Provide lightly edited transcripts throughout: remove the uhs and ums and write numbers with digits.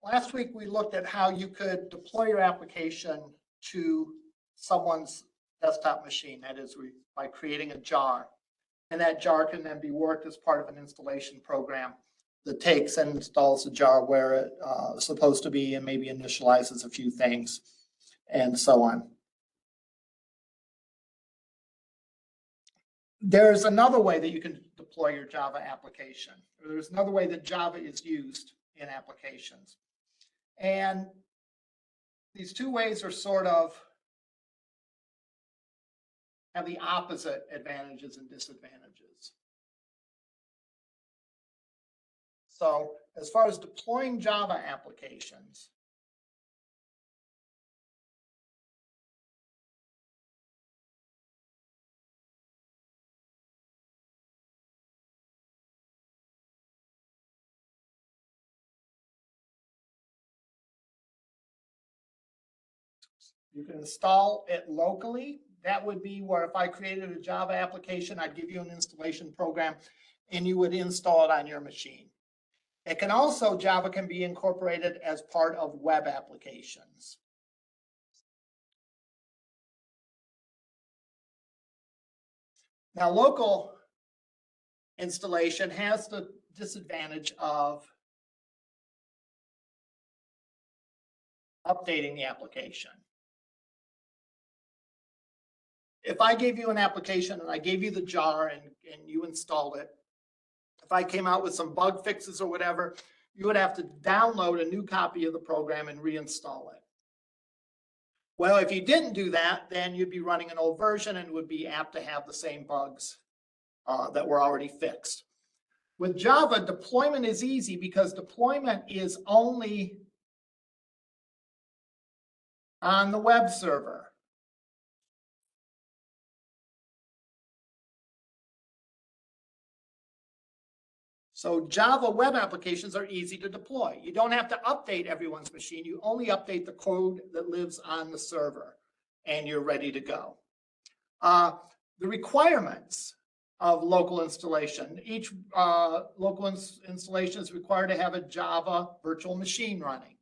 Last week, we looked at how you could deploy your application to someone's desktop machine. That is by creating a jar. And that jar can then be worked as part of an installation program that takes and installs the jar where it's supposed to be and maybe initializes a few things and so on. There's another way that you can deploy your Java application. There's another way that Java is used in applications. And these two ways are sort of have the opposite advantages and disadvantages. So as far as deploying Java applications, you can install it locally. That would be where if I created a Java application, I'd give you an installation program and you would install it on your machine. It can also, Java can be incorporated as part of web applications. Now, local installation has the disadvantage of updating the application. If I gave you an application and I gave you the jar and you installed it, if I came out with some bug fixes or whatever, you would have to download a new copy of the program and reinstall it. Well, if you didn't do that, then you'd be running an old version and would be apt to have the same bugs that were already fixed. With Java, deployment is easy because deployment is only on the web server. So Java web applications are easy to deploy. You don't have to update everyone's machine. You only update the code that lives on the server and you're ready to go. The requirements of local installation. Each local installation is required to have a Java virtual machine running.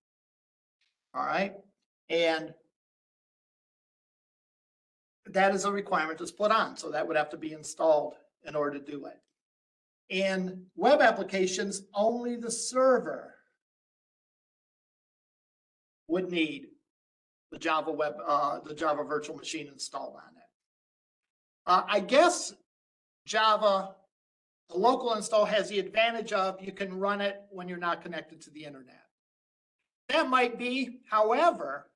All right. And that is a requirement that's put on. So that would have to be installed in order to do it. In web applications, only the server would need the Java virtual machine installed on it. I guess Java, the local install has the advantage of you can run it when you're not connected to the internet. That might be, however,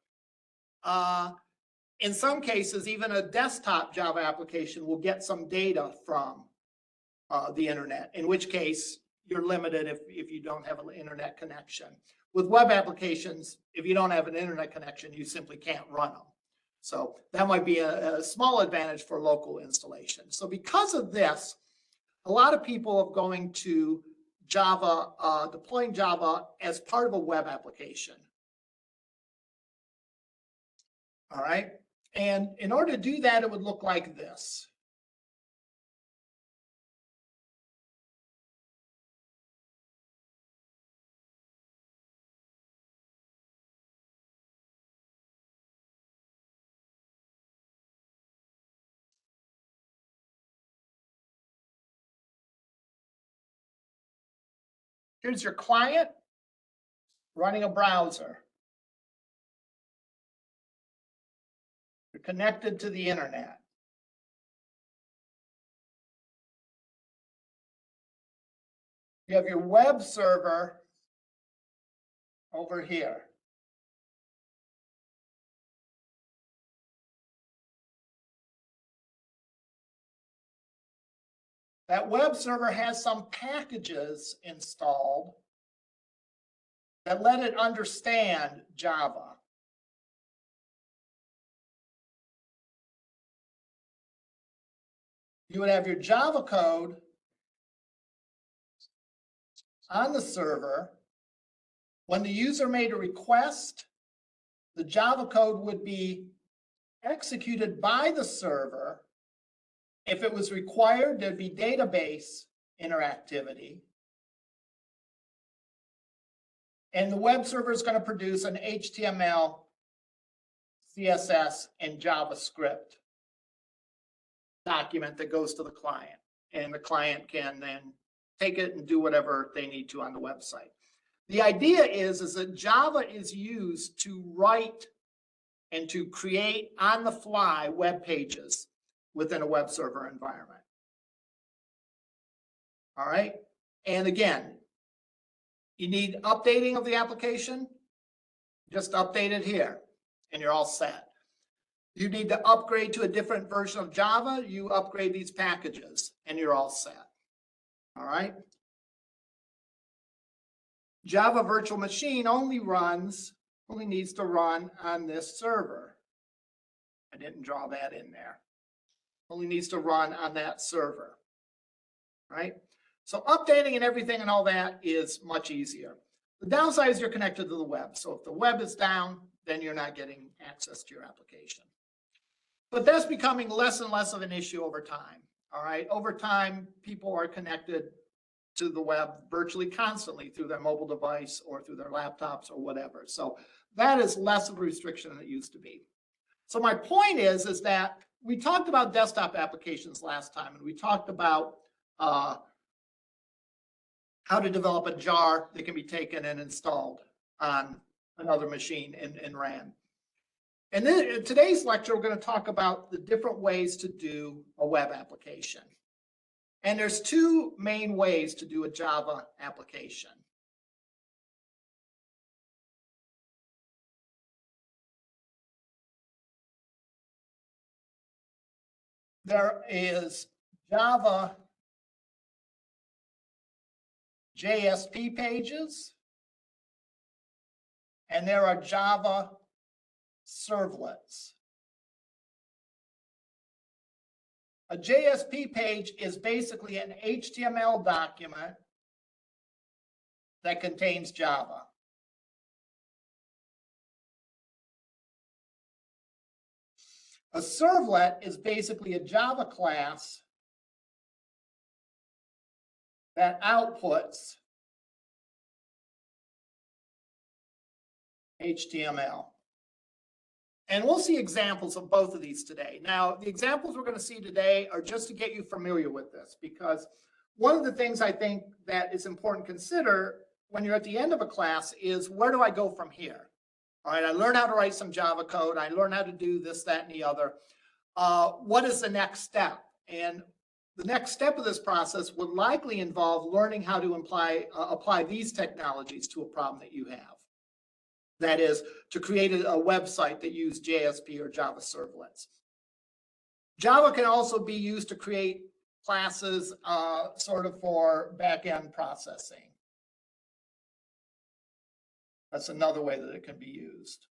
in some cases, even a desktop Java application will get some data from the internet, in which case you're limited if you don't have an internet connection. With web applications, if you don't have an internet connection, you simply can't run them. So that might be a small advantage for local installation. So because of this, a lot of people are going to Java, deploying Java as part of a web application. All right. And in order to do that, it would look like this. Here's your client running a browser. You're connected to the internet. You have your web server over here. That web server has some packages installed that let it understand Java. You would have your Java code on the server. When the user made a request, the Java code would be executed by the server. If it was required, there'd be database interactivity. And the web server is going to produce an HTML, CSS, and JavaScript document that goes to the client. And the client can then take it and do whatever they need to on the website. The idea is that Java is used to write and to create on the fly web pages within a web server environment. All right. And again, you need updating of the application, just update it here and you're all set. You need to upgrade to a different version of Java, you upgrade these packages and you're all set. All right. Java virtual machine only needs to run on this server. I didn't draw that in there. Only needs to run on that server, right? So updating and everything and all that is much easier. The downside is you're connected to the web. So if the web is down, then you're not getting access to your application. But that's becoming less and less of an issue over time, all right? Over time, people are connected to the web virtually constantly through their mobile device or through their laptops or whatever. So that is less of a restriction than it used to be. So my point is that we talked about desktop applications last time, and we talked about how to develop a jar that can be taken and installed on another machine and ran. And then in today's lecture, we're going to talk about the different ways to do a web application. And there's two main ways to do a Java application. There is Java JSP pages, and there are Java servlets. A JSP page is basically an HTML document that contains Java. A servlet is basically a Java class that outputs HTML. And we'll see examples of both of these today. Now, the examples we're going to see today are just to get you familiar with this, because one of the things I think that is important to consider when you're at the end of a class is, where do I go from here? All right, I learned how to write some Java code. I learned how to do this, that, and the other. What is the next step? And the next step of this process would likely involve learning how to apply these technologies to a problem that you have. That is, to create a website that uses JSP or Java servlets. Java can also be used to create classes sort of for back-end processing. That's another way that it can be used.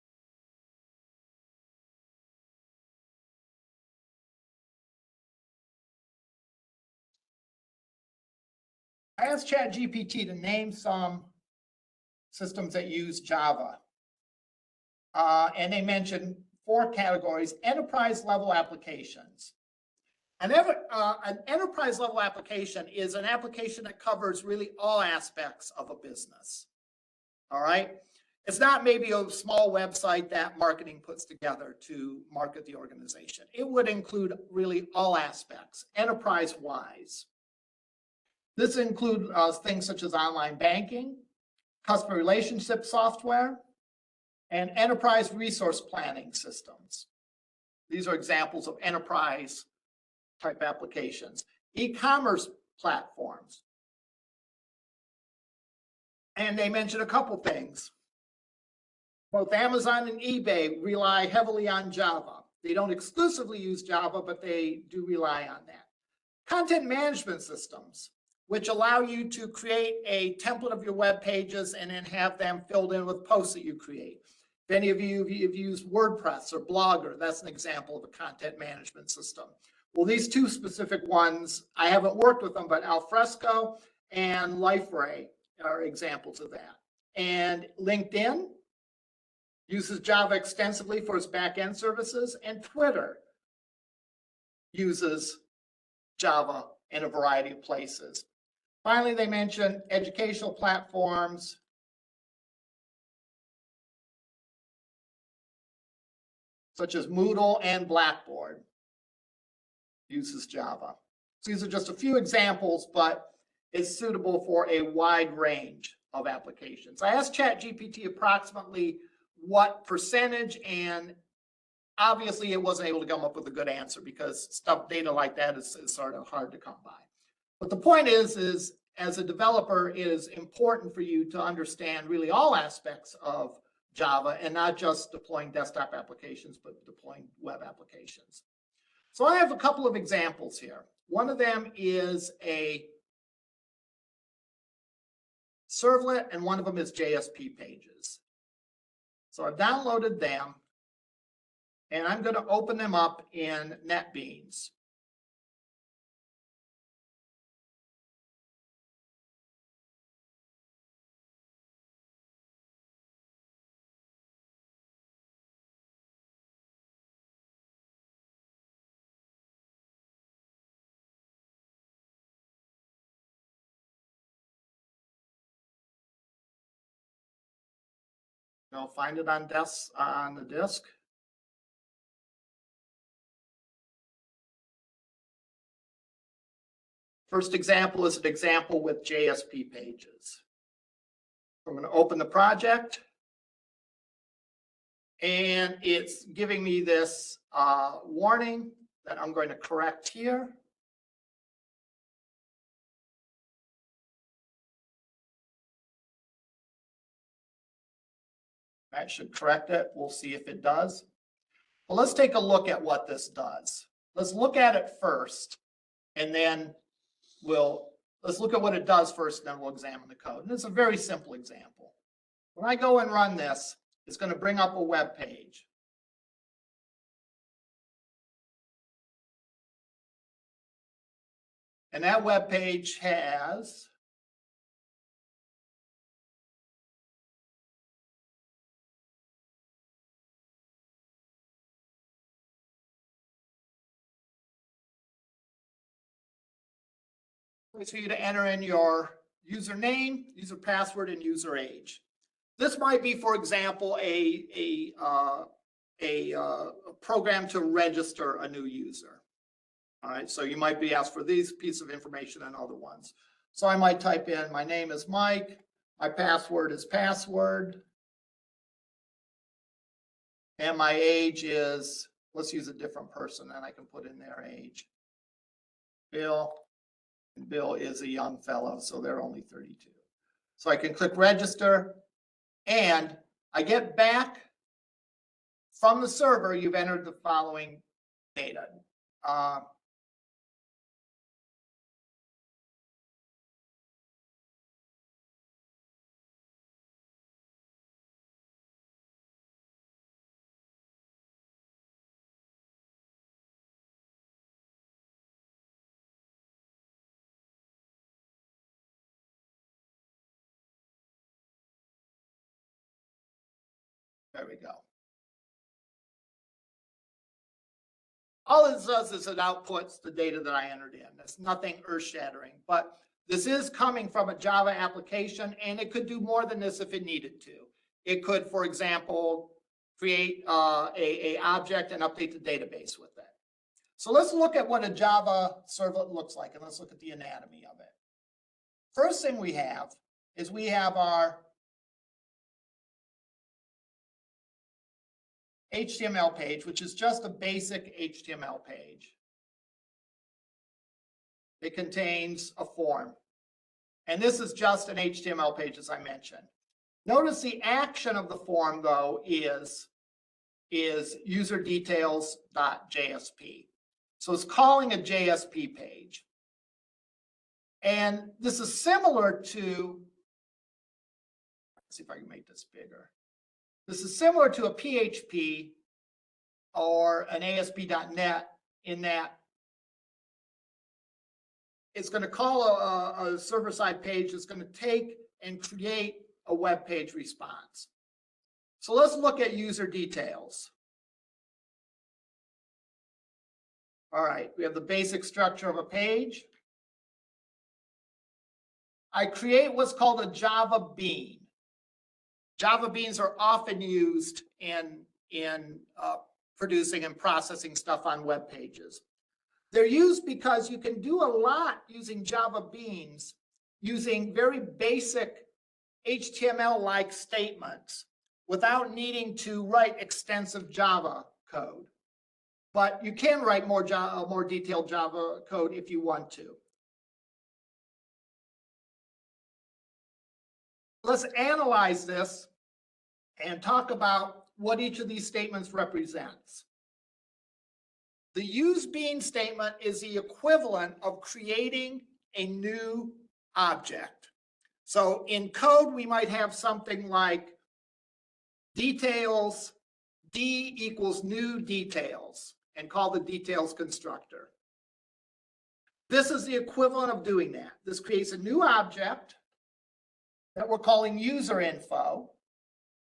I asked ChatGPT to name some systems that use Java. And they mentioned 4 categories: enterprise level applications. An enterprise level application is an application that covers really all aspects of a business. All right. It's not maybe a small website that marketing puts together to market the organization. It would include really all aspects, enterprise-wise. This includes things such as online banking, customer relationship software, and enterprise resource planning systems. These are examples of enterprise type applications. E-commerce platforms. And they mentioned a couple things. Both Amazon and eBay rely heavily on Java. They don't exclusively use Java, but they do rely on that. Content management systems, which allow you to create a template of your web pages and then have them filled in with posts that you create. If any of you have used WordPress or Blogger, that's an example of a content management system. Well, these two specific ones, I haven't worked with them, but Alfresco and LifeRay are examples of that. And LinkedIn uses Java extensively for its back-end services, and Twitter uses Java in a variety of places. Finally, they mentioned educational platforms such as Moodle and Blackboard, uses Java. So these are just a few examples, but it's suitable for a wide range of applications. I asked ChatGPT approximately what percentage, and obviously it wasn't able to come up with a good answer because data like that is sort of hard to come by. But the point is as a developer, it is important for you to understand really all aspects of Java and not just deploying desktop applications, but deploying web applications. So I have a couple of examples here. One of them is a servlet, and one of them is JSP pages. So I've downloaded them, and I'm going to open them up in NetBeans. I'll find it on the disk. First example is an example with JSP pages. I'm going to open the project, and it's giving me this warning that I'm going to correct here. That should correct it. We'll see if it does. Well, let's take a look at what this does. Let's look at it first, and then let's look at what it does first, and then we'll examine the code. And it's a very simple example. When I go and run this, it's going to bring up a web page. And that web page has for you to enter in your username, user password, and user age. This might be, for example, a program to register a new user. All right, so you might be asked for these pieces of information and other ones. So I might type in, my name is Mike, my password is password, and my age is, let's use a different person, and I can put in their age. Bill. Bill is a young fellow, so they're only 32. So I can click register, and I get back from the server, you've entered the following data. There we go. All this does is it outputs the data that I entered in. That's nothing earth-shattering, but this is coming from a Java application, and it could do more than this if it needed to. It could, for example, create a object and update the database with it. So let's look at what a Java servlet looks like, and let's look at the anatomy of it. First thing we have is we have our HTML page, which is just a basic HTML page. It contains a form. And this is just an HTML page, as I mentioned. Notice the action of the form, though, is userdetails.jsp. So it's calling a JSP page. And this is similar to, let's see if I can make this bigger. This is similar to a PHP or an ASP.NET in that it's going to call a server-side page that's going to take and create a web page response. So let's look at user details. All right, we have the basic structure of a page. I create what's called a Java bean. Java beans are often used in producing and processing stuff on web pages. They're used because you can do a lot using Java Beans, using very basic HTML-like statements without needing to write extensive Java code. But you can write more detailed Java code if you want to. Let's analyze this and talk about what each of these statements represents. The use bean statement is the equivalent of creating a new object. So in code, we might have something like details, D equals new details, and call the details constructor. This is the equivalent of doing that. This creates a new object that we're calling user info,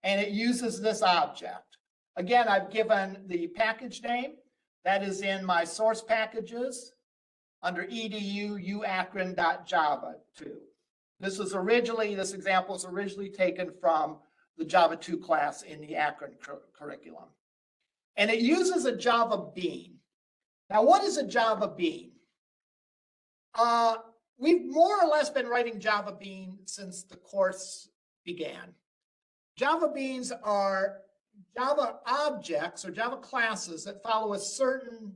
and it uses this object. Again, I've given the package name. That is in my source packages under edu uacron.java 2. This example was originally taken from the Java 2 class in the Akron curriculum. And it uses a Java bean. Now, what is a Java bean? We've more or less been writing Java bean since the course began. Java beans are Java objects or Java classes that follow a certain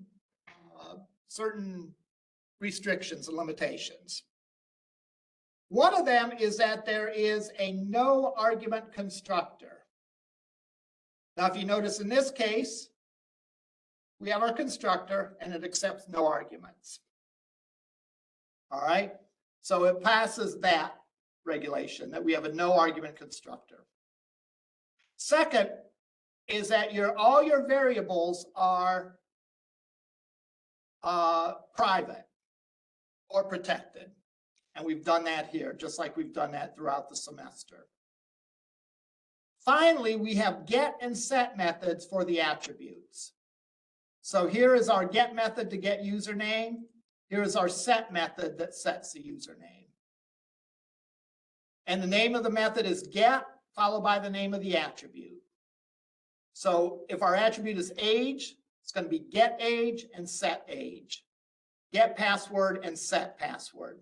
restrictions and limitations. One of them is that there is a no argument constructor. Now, if you notice in this case, we have our constructor and it accepts no arguments. All right, so it passes that regulation that we have a no argument constructor. Second is that all your variables are private or protected. And we've done that here, just like we've done that throughout the semester. Finally, we have get and set methods for the attributes. So here is our get method to get username. Here is our set method that sets the username. And the name of the method is get, followed by the name of the attribute. So if our attribute is age, it's going to be get age and set age. Get password and set password.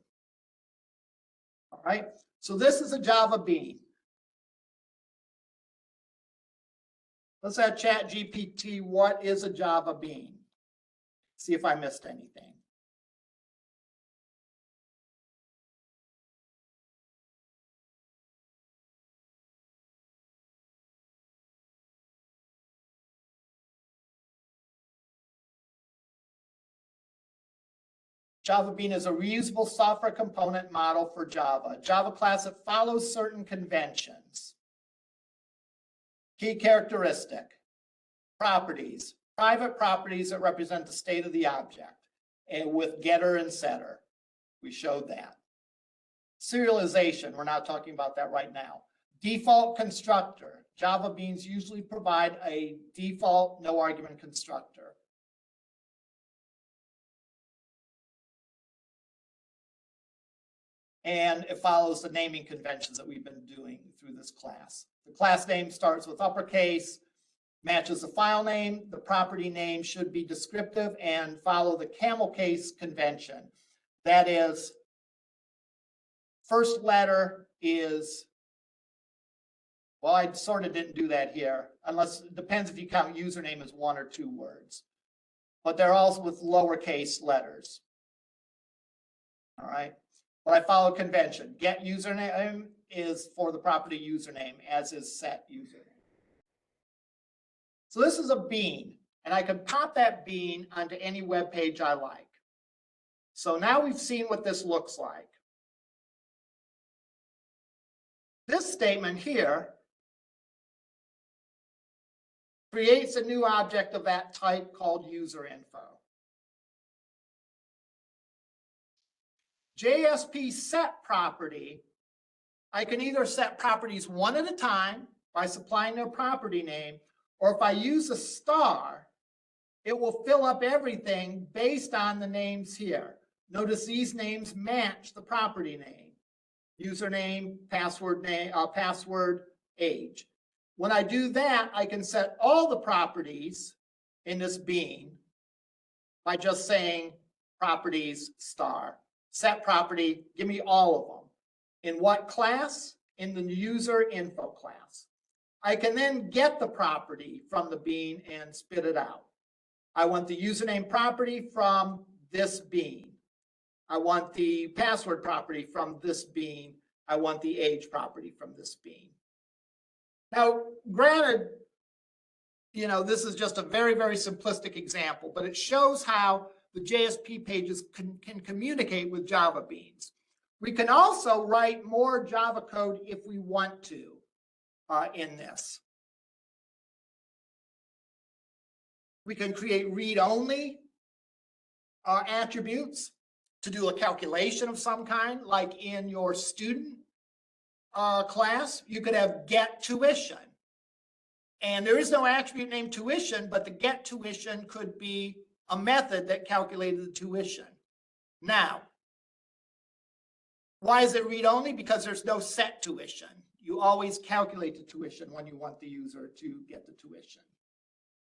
All right, so this is a Java bean. Let's ask ChatGPT, what is a Java bean? See if I missed anything. Java Bean is a reusable software component model for Java. Java class that follows certain conventions. Key characteristic, properties, private properties that represent the state of the object, and with getter and setter. We showed that. Serialization, we're not talking about that right now. Default constructor, Java Beans usually provide a default no argument constructor. And it follows the naming conventions that we've been doing through this class. The class name starts with uppercase, matches the file name. The property name should be descriptive and follow the camel case convention. That is, first letter is, well, I sort of didn't do that here, unless it depends if you count username as 1 or 2 words. But they're also with lowercase letters. All right. But I follow convention. Get username is for the property username, as is set username. So this is a bean, and I can pop that bean onto any web page I like. So now we've seen what this looks like. This statement here creates a new object of that type called user info. JSP set property, I can either set properties one at a time by supplying their property name, or if I use a star, it will fill up everything based on the names here. Notice these names match the property name. Username, password name, password, age. When I do that, I can set all the properties in this bean by just saying properties star. Set property, give me all of them. In what class? In the user info class. I can then get the property from the bean and spit it out. I want the username property from this bean. I want the password property from this bean. I want the age property from this bean. Now, granted, this is just a very, very simplistic example, but it shows how the JSP pages can communicate with Java beans. We can also write more Java code if we want to in this. We can create read-only attributes to do a calculation of some kind, like in your student class. You could have get tuition. And there is no attribute named tuition, but the get tuition could be a method that calculated the tuition. Now, why is it read-only? Because there's no set tuition. You always calculate the tuition when you want the user to get the tuition.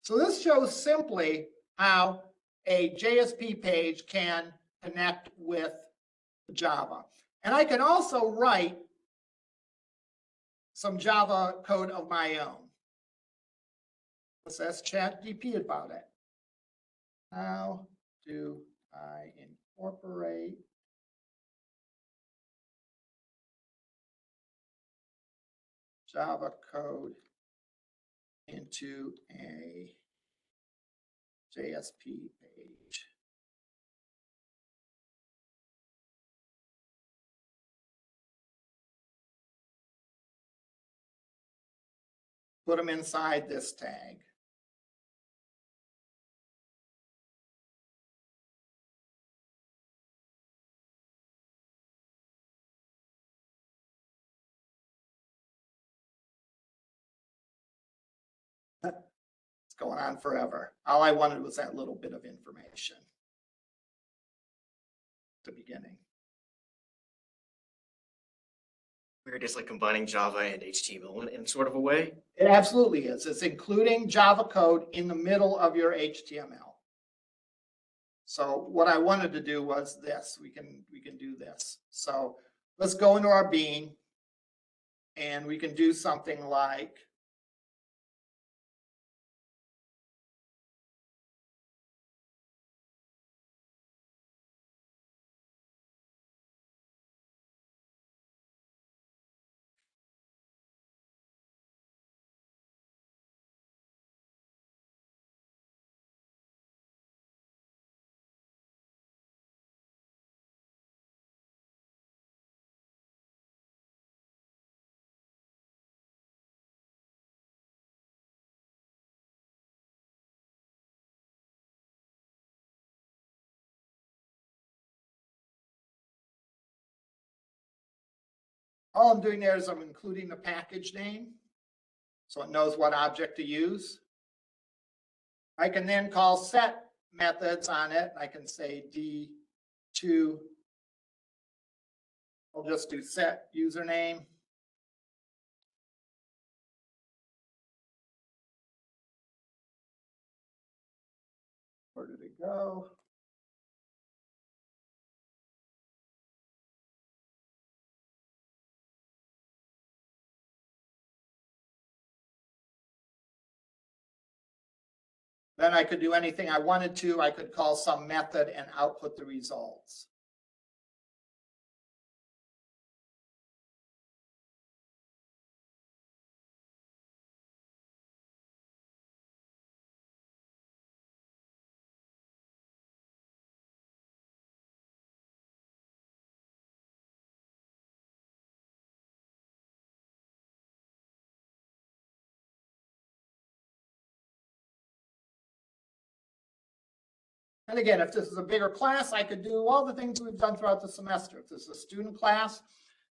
So this shows simply how a JSP page can connect with Java. And I can also write some Java code of my own. Let's ask ChatGPT about it. How do I incorporate Java code into a JSP page? Put them inside this tag. It's going on forever. All I wanted was that little bit of information at the beginning. We're just like combining Java and HTML in sort of a way. It absolutely is. It's including Java code in the middle of your HTML. So what I wanted to do was this. We can do this. So let's go into our bean, and we can do something like all I'm doing there is I'm including the package name so it knows what object to use. I can then call set methods on it. I can say D2. I'll just do set username. Where did it go? Then I could do anything I wanted to. I could call some method and output the results. And again, if this is a bigger class, I could do all the things we've done throughout the semester. If this is a student class,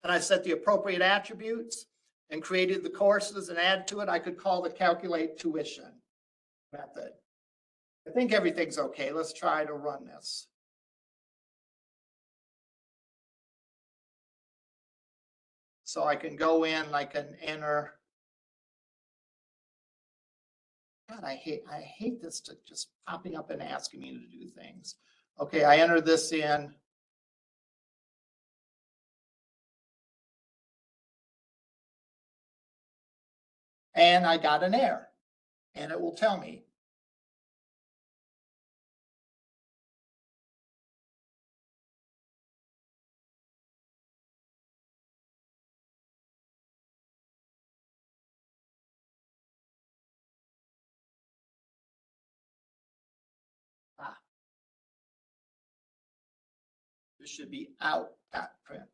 then I set the appropriate attributes and created the courses and add to it, I could call the calculate tuition method. I think everything's okay. Let's try to run this. So I can go in, I can enter God, I hate this to just popping up and asking me to do things. Okay, I enter this in. And I got an error, and it will tell me. This should be out.println.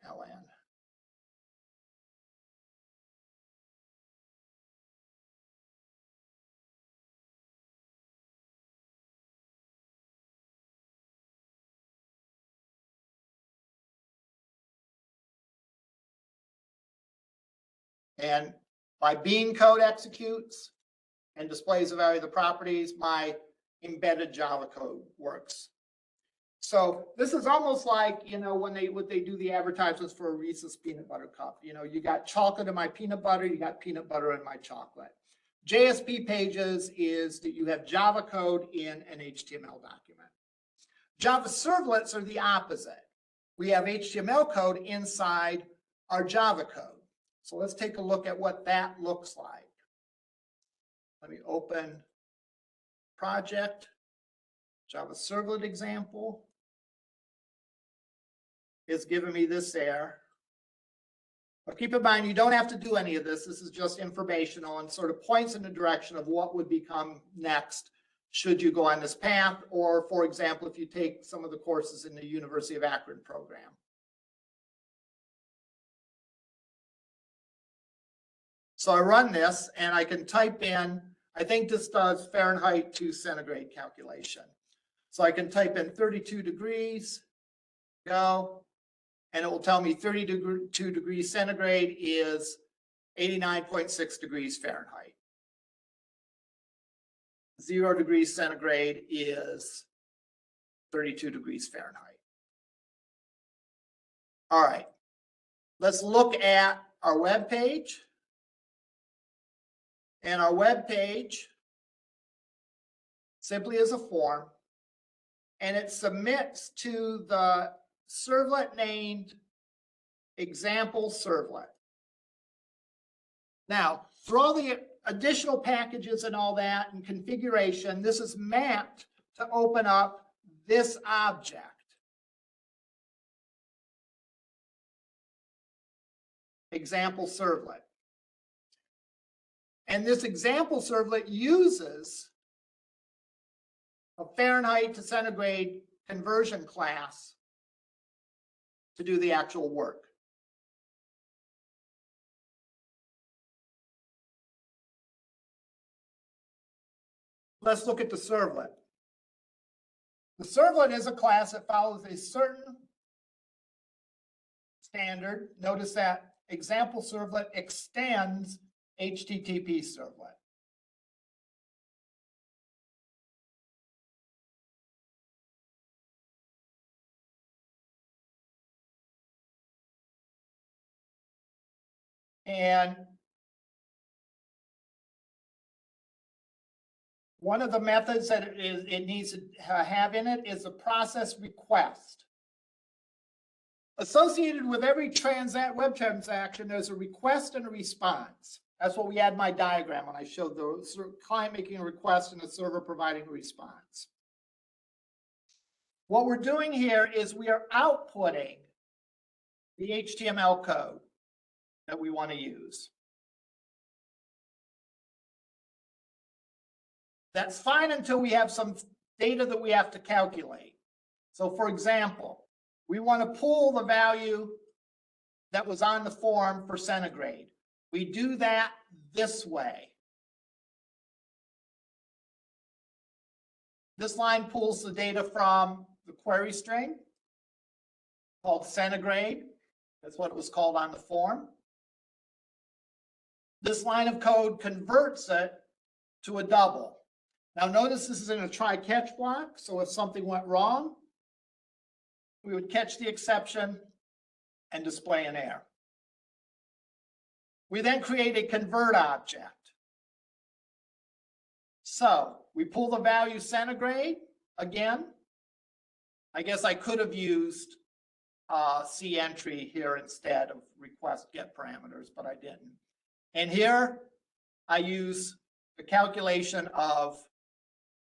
And my bean code executes and displays the value of the properties. My embedded Java code works. So this is almost like, when they do the advertisements for a Reese's peanut butter cup. You got chocolate in my peanut butter, you got peanut butter in my chocolate. JSP pages is that you have Java code in an HTML document. Java servlets are the opposite. We have HTML code inside our Java code. So let's take a look at what that looks like. Let me open project, Java servlet example. It's giving me this error. But keep in mind, you don't have to do any of this. This is just informational and sort of points in the direction of what would become next should you go on this path, or for example, if you take some of the courses in the University of Akron program. So I run this and I can type in, I think this does Fahrenheit to centigrade calculation. So I can type in 32 degrees, go, and it will tell me 32 degrees centigrade is 89.6 degrees Fahrenheit. 0 degrees centigrade is 32 degrees Fahrenheit. All right, let's look at our web page. And our web page simply is a form, and it submits to the servlet named example servlet. Now, for all the additional packages and all that and configuration, this is mapped to open up this object. Example servlet. And this example servlet uses a Fahrenheit to centigrade conversion class to do the actual work. Let's look at the servlet. The servlet is a class that follows a certain standard. Notice that example servlet extends HTTP servlet. And one of the methods that it needs to have in it is a process request. Associated with every web transaction, there's a request and a response. That's what we had in my diagram when I showed the client making a request and the server providing a response. What we're doing here is we are outputting the HTML code that we want to use. That's fine until we have some data that we have to calculate. So for example, we want to pull the value that was on the form for centigrade. We do that this way. This line pulls the data from the query string called centigrade. That's what it was called on the form. This line of code converts it to a double. Now notice this is in a try-catch block, so if something went wrong, we would catch the exception and display an error. We then create a convert object. So we pull the value centigrade again. I guess I could have used C entry here instead of request get parameters, but I didn't. And here I use the calculation of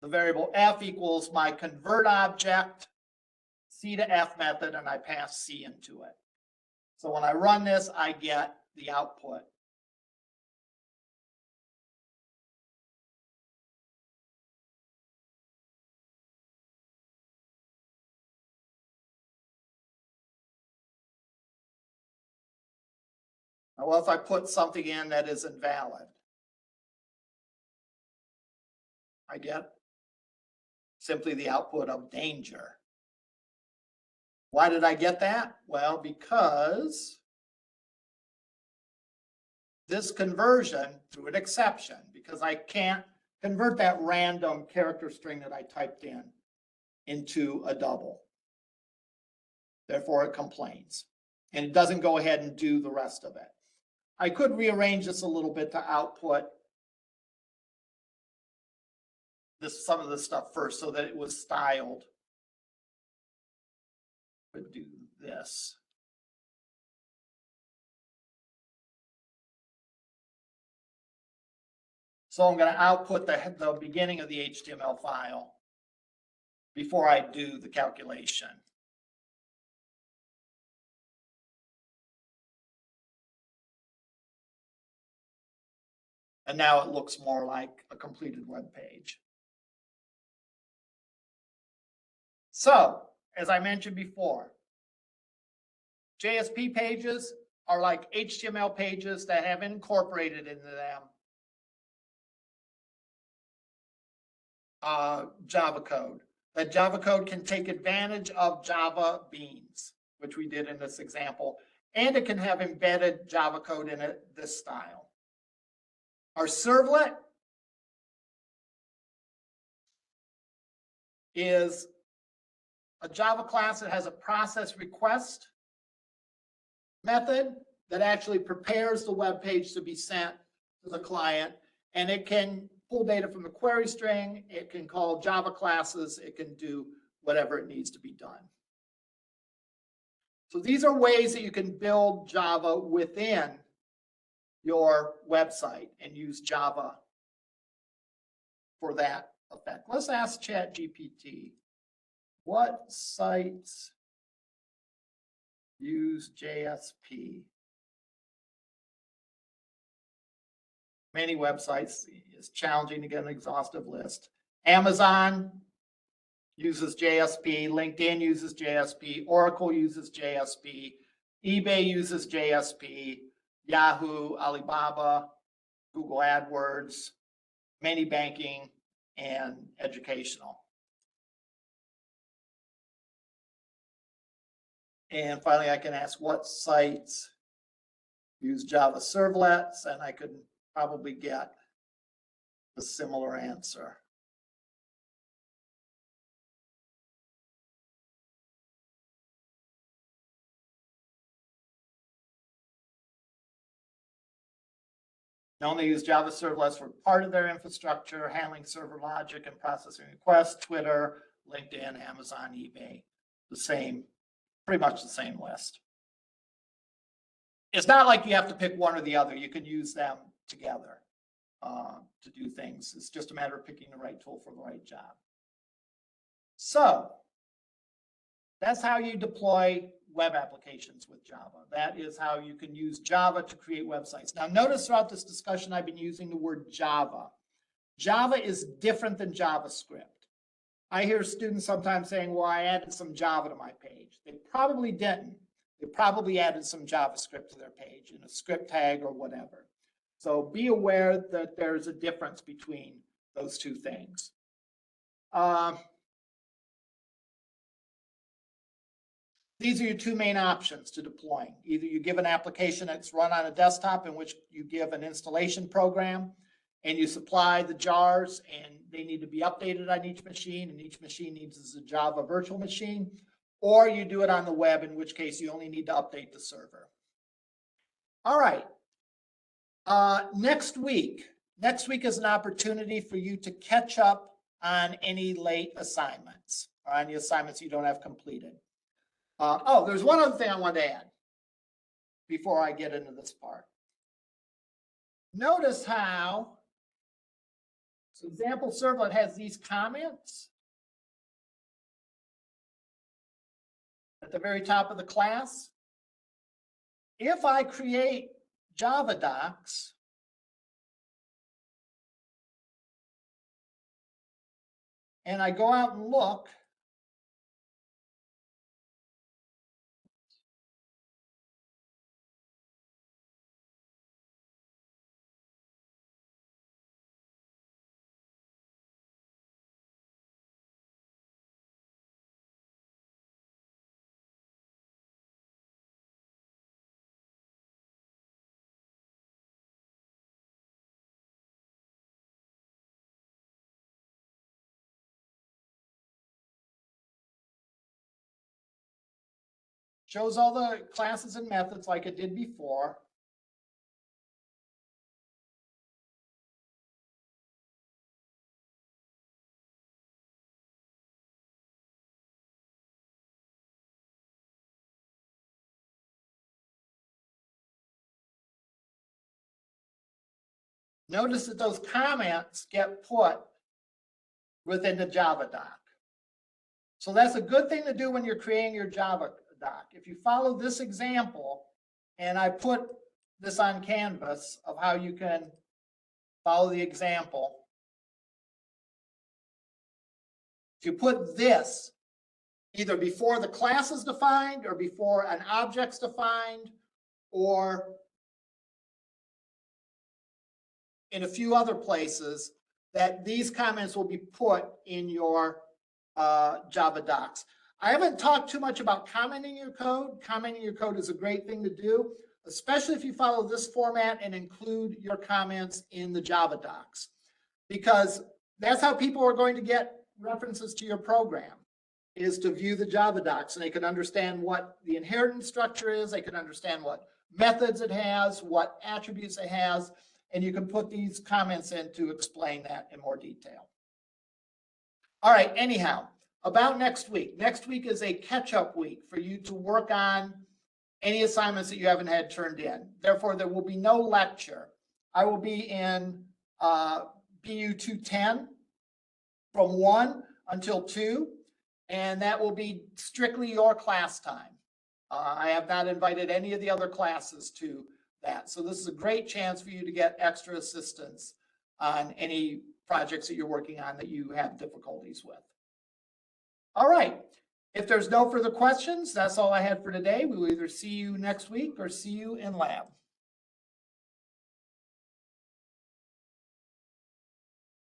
the variable f equals my convert object, C to F method, and I pass C into it. So when I run this, I get the output. Now, what if I put something in that is invalid? I get simply the output of danger. Why did I get that? Well, because this conversion through an exception, because I can't convert that random character string that I typed in into a double. Therefore, it complains. And it doesn't go ahead and do the rest of it. I could rearrange this a little bit to output some of this stuff first so that it was styled. Would do this. So I'm going to output the beginning of the HTML file before I do the calculation. And now it looks more like a completed web page. So, as I mentioned before, JSP pages are like HTML pages that have incorporated into them Java code. That Java code can take advantage of Java beans, which we did in this example, and it can have embedded Java code in it this style. Our servlet is a Java class that has a process request method that actually prepares the web page to be sent to the client, and it can pull data from the query string, it can call Java classes, it can do whatever it needs to be done. So these are ways that you can build Java within your website and use Java for that effect. Let's ask ChatGPT, what sites use JSP? Many websites. It's challenging to get an exhaustive list. Amazon uses JSP, LinkedIn uses JSP, Oracle uses JSP, eBay uses JSP, Yahoo, Alibaba, Google AdWords, many banking, and educational. And finally, I can ask what sites use Java servlets, and I could probably get a similar answer. They only use Java servlets for part of their infrastructure, handling server logic and processing requests, Twitter, LinkedIn, Amazon, eBay, the same, pretty much the same list. It's not like you have to pick one or the other. You can use them together to do things. It's just a matter of picking the right tool for the right job. So that's how you deploy web applications with Java. That is how you can use Java to create websites. Now, notice throughout this discussion, I've been using the word Java. Java is different than JavaScript. I hear students sometimes saying, well, I added some Java to my page. They probably didn't. They probably added some JavaScript to their page in a script tag or whatever. So be aware that there's a difference between those two things. These are your two main options to deploying. Either you give an application that's run on a desktop in which you give an installation program and you supply the jars and they need to be updated on each machine and each machine needs a Java virtual machine, or you do it on the web, in which case you only need to update the server. All right. Next week Next week is an opportunity for you to catch up on any late assignments or on the assignments you don't have completed. Oh, there's one other thing I wanted to add before I get into this part. Notice how example servlet has these comments at the very top of the class. If I create Java docs, and I go out and look, shows all the classes and methods like it did before. Notice that those comments get put within the Java doc. So that's a good thing to do when you're creating your Java doc. If you follow this example, and I put this on Canvas of how you can follow the example. If you put this either before the class is defined or before an object's defined or in a few other places, that these comments will be put in your Java docs. I haven't talked too much about commenting your code. Commenting your code is a great thing to do, especially if you follow this format and include your comments in the Java docs, because that's how people are going to get references to your program, is to view the Java docs, and they can understand what the inheritance structure is. They can understand what methods it has, what attributes it has, and you can put these comments in to explain that in more detail. All right, anyhow, about next week. Next week is a catch-up week for you to work on any assignments that you haven't had turned in. Therefore, there will be no lecture. I will be in BU 210 from 1 until 2, and that will be strictly your class time. I have not invited any of the other classes to that. So this is a great chance for you to get extra assistance on any projects that you're working on that you have difficulties with. All right. If there's no further questions, that's all I had for today. We will either see you next week or see you in lab.